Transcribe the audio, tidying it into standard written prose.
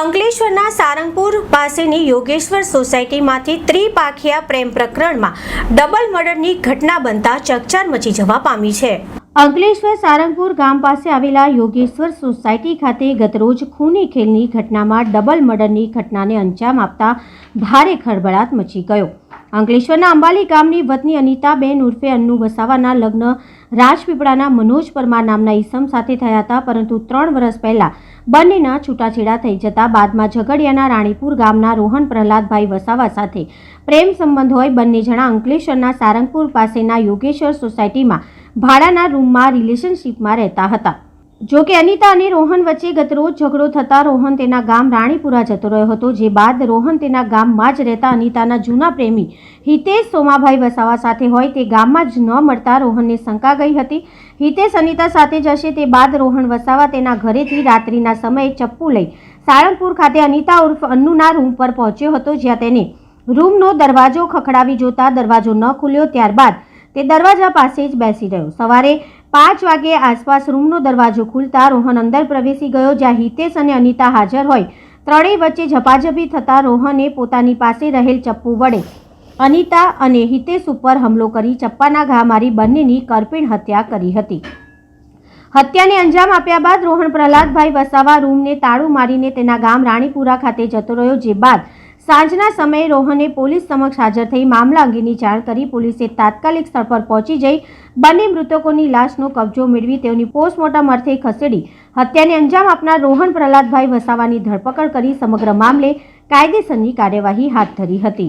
અંકલેશ્વરના સારંગપુર પાસેની યોગેશ્વર સોસાયટીમાંથી ત્રિપાખિયા પ્રેમ પ્રકરણમાં ડબલ મર્ડરની ઘટના બનતા ચકચાર મચી જવા પામી છે। અંકલેશ્વર સારંગપુર ગામ પાસે આવેલા યોગેશ્વર સોસાયટી ખાતે ગતરોજ ખૂની ખેલની ઘટનામાં ડબલ મર્ડરની ઘટનાને અંજામ આપતા ભારે ખળભળાટ મચી ગયો। અંકલેશ્વરના અંબાલી ગામની વતની અનિતાબેન ઉર્ફે અન્નુ વસાવાના લગ્ન રાજપીપળાના મનોજ પરમાર નામના ઈસમ સાથે થયા હતા, પરંતુ 3 વર્ષ પહેલા બંનેના છૂટાછેડા થઈ જતા બાદમાં ઝઘડિયાના રાણીપુર ગામના રોહન પ્રહલાદભાઈ વસાવા સાથે પ્રેમ સંબંધ હોય બંને જણા અંકલેશ્વરના સારંગપુર પાસેના યોગેશ્વર સોસાયટીમાં ભાડાના રૂમમાં રિલેશનશીપમાં રહેતા હતા। જો કે અનિતા અને રોહન વચ્ચે ગતરોજ ઝઘડો થતા રોહન તેના ગામ રાણીપુરા જતો રહ્યો હતો, જે બાદ રોહન તેના ગામમાં જ રહેતા અનિતાના જૂના પ્રેમી હિતેશ સોમાભાઈ વસાવા સાથે હોય તે ગામમાં જ ન મળતા રોહનને શંકા ગઈ હતી। હિતેશ અનિતા સાથે જશે તે બાદ રોહન વસાવા તેના ઘરેથી રાત્રિના સમયે ચપ્પુ લઈ સાળંગપુર ખાતે અનિતા ઉર્ફ અન્નુના રૂમ પર પહોંચ્યો હતો, જ્યાં તેને રૂમનો દરવાજો ખખડાવી જોતા દરવાજો ન ખુલ્યો। ત્યારબાદ તે દરવાજા પાસે જ બેસી રહ્યો। સવારે 5 વાગે આસપાસ રૂમનો દરવાજો ખુલતા રોહન અંદર પ્રવેશી ગયો, જ્યાં હિતેશ અને અનિતા હાજર હોય ત્રણેય વચ્ચે ઝપાઝપી થતા રોહને પોતાની પાસે રહેલ ચપ્પુ વડે અનિતા અને હિતેશ ઉપર હુમલો કરી ચપ્પાના ઘા મારી બંનેની કરપીણ હત્યા કરી હતી। હત્યાને અંજામ આપ્યા બાદ રોહન પ્રહલાદભાઈ વસાવા રૂમને તાળું મારીને તેના ગામ રાણીપુરા ખાતે જતો રહ્યો, જે બાદ સાંજના સમયે રોહને પોલીસ સમક્ષ હાજર થઈ મામલા અંગેની જાણ કરી પોલીસે તાત્કાલિક સ્થળ પર પહોંચી જઈ બંને મૃતકોની લાશનો કબજો મેળવી તેઓની પોસ્ટમોર્ટમ અર્થે ખસેડી હત્યાને અંજામ આપનાર રોહન પ્રહલાદભાઈ વસાવાની ધરપકડ કરી સમગ્ર મામલે કાયદેસરની કાર્યવાહી હાથ ધરી હતી।